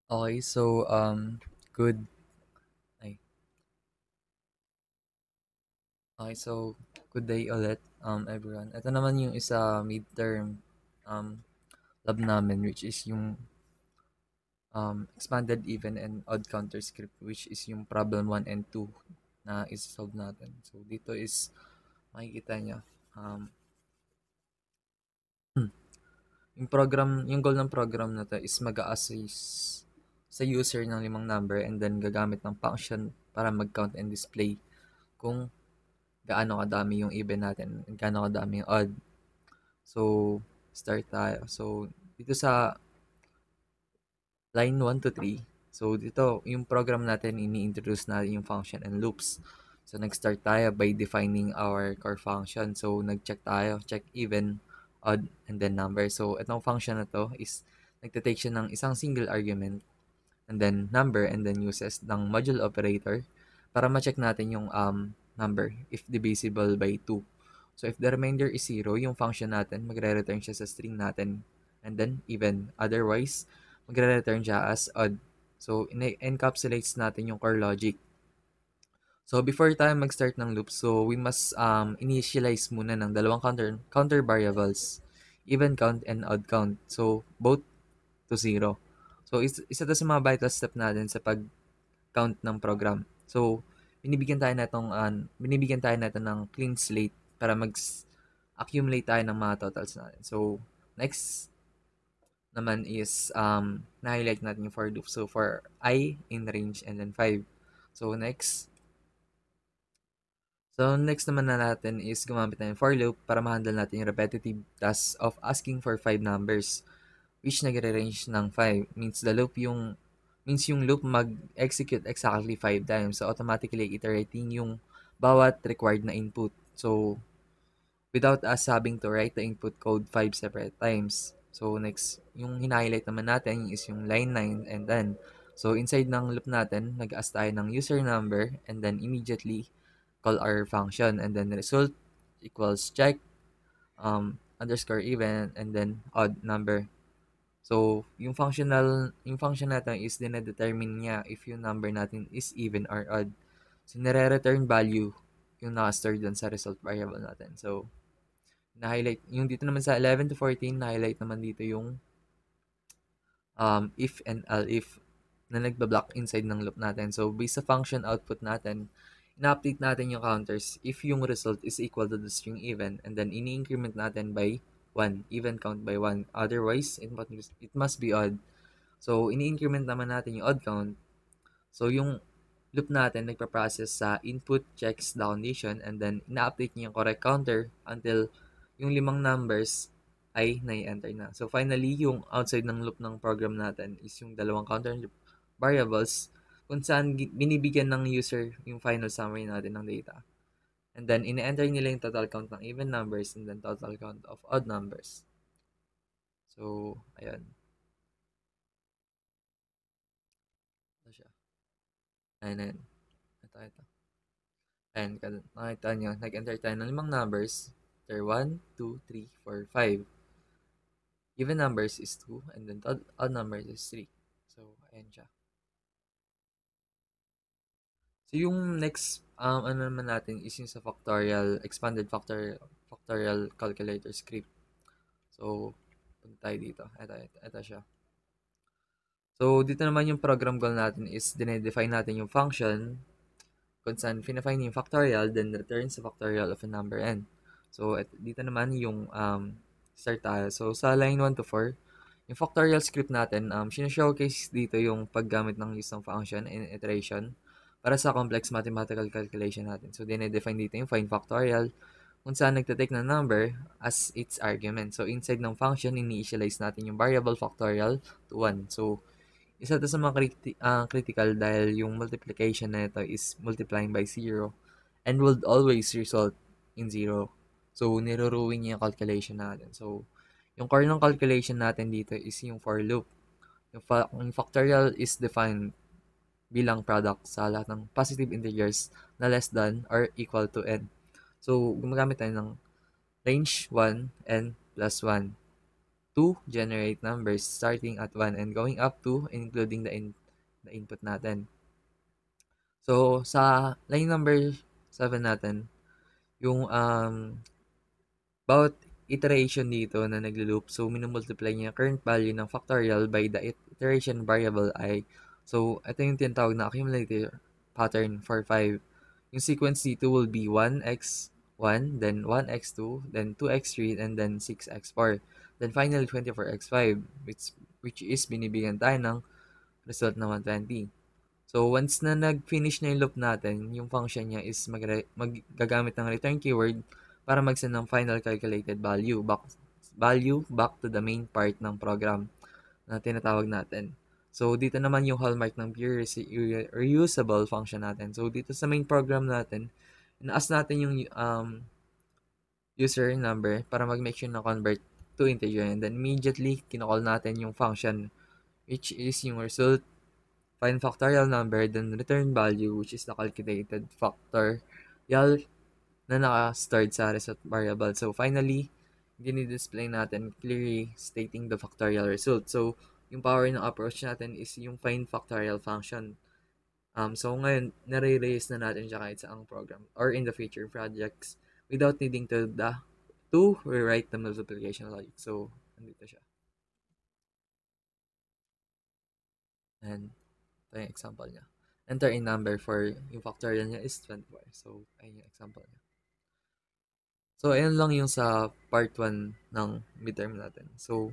Okay, so good. Ay, okay, so good day ulit, everyone. Ito naman yung isa midterm um lab namin, which is yung expanded even and odd counter script, which is yung problem 1 and 2 na is-solve natin. So dito is makikita niya um yung goal ng program na to is mag-a-assess sa user ng limang number and then gagamit ng function para mag-count and display kung gaano kadami yung even natin and gaano kadami yung odd. So, start tayo. So, dito sa line 1 to 3, so dito, yung program natin, ini-introduce natin yung function and loops. So, nag-start tayo by defining our core function. So, nag-check tayo, check even, odd, and then number. So, itong function na to is nagtitake siya ng isang single argument and then number and then uses ng module operator para ma-check natin yung number if divisible by 2. So if the remainder is 0, yung function natin magre-return siya sa string natin and then even. Otherwise, magre-return siya as odd. So encapsulates natin yung core logic. So before tayo mag-start ng loop, so we must initialize muna ng dalawang counter variables, even count and odd count. So both to 0. So isa to sa mga vital step natin sa pag-count ng program. So binibigyan tayo nito ng clean slate para accumulate tayo ng mga totals natin. So next naman is na-highlight natin yung for loop. So for I in range and then 5. So next naman na natin is gumamit ng for loop para ma-handle natin yung repetitive task of asking for 5 numbers, which nagre-range ng 5. Means yung loop mag-execute exactly 5 times. So, automatically iterating yung bawat required na input. So, without us having to write the input code 5 separate times. So, next, yung hina-highlight naman natin is yung line 9 and then. So, inside ng loop natin, nag-ask tayo ng user number and then immediately call our function and then result equals check underscore even and then odd number. So, yung function natin is dine-determine niya if yung number natin is even or odd. So, nire-return value yung naka-store dun sa result variable natin. So, na-highlight, yung dito naman sa 11 to 14, na-highlight naman dito yung if and elif na nagba-block inside ng loop natin. So, based sa function output natin, ina-update natin yung counters if yung result is equal to the string even and then ini-increment natin by 1, even count by 1. Otherwise, it must be odd. So, ini-increment naman natin yung odd count. So, yung loop natin nagpa-process sa input, checks the condition, and then ina-update niya yung correct counter until yung limang numbers ay nai-enter na. So, finally, yung outside ng loop ng program natin is yung dalawang counter variables kung saan binibigyan ng user yung final summary natin ng data. And then, ine-enter nila yung total count ng even numbers and then total count of odd numbers. So, ayun. Ito siya. Ayun, ayun. Ito. And makita nyo, nag-enter tayo ng limang numbers. There 1, 2, 3, 4, 5. Even numbers is 2 and then odd numbers is 3. So, ayan siya. So, yung next ano naman natin is yung sa expanded factorial calculator script. So, punta tayo dito. Ito siya. So, dito naman yung program goal natin is dinedefine natin yung function kung saan finafine yung factorial, then returns the factorial of a number n. So, dito naman yung start tayo. So, sa line 1 to 4, yung factorial script natin, showcase dito yung paggamit ng use ng function and iteration para sa complex mathematical calculation natin. So, dinedefine dito yung find factorial kung saan nagtitake ng number as its argument. So, inside ng function, ini-initialize natin yung variable factorial to 1. So, isa 'to sa mga critical dahil yung multiplication na ito is multiplying by 0 and would always result in 0. So, niro-ruin niya yung calculation natin. So, yung core ng calculation natin dito is yung for loop. Yung factorial is defined bilang product sa lahat ng positive integers na less than or equal to n. So, gumagamit tayo ng range 1 and plus 1. to generate numbers starting at 1 and going up to including the input natin. So, sa line number 7 natin, yung bawat iteration dito na naglo-loop, so minumultiply niya yung current value ng factorial by the iteration variable I. So, ito yung tinatawag na accumulator pattern for 5. Yung sequence dito will be 1x1, then 1x2, then 2x3, and then 6x4. Then finally 24x5, which is binibigyan tayo ng result na 120. So, once na nag-finish na yung loop natin, yung function niya is magagamit ng return keyword para mag-send ng final calculated value back to the main part ng program na tinatawag natin. So, dito naman yung hallmark ng pure reusable function natin. So, dito sa main program natin, inaas natin yung user number para mag-make sure na convert to integer. And then, immediately, kinocall natin yung function, which is yung result find factorial number, then return value, which is the calculated factorial na naka-stored sa result variable. So, finally, dinidisplay natin clearly stating the factorial result. So, yung power ng approach natin is yung find factorial function. So, ngayon, nare-reuse na natin siya kahit sa ang program or in the future projects without needing to rewrite the multiplication logic. So, nandito siya. And ito yung example niya. Enter in number for yung factorial niya is 24. So, ayun yung example niya. So, ayun lang yung sa part 1 ng midterm natin. So,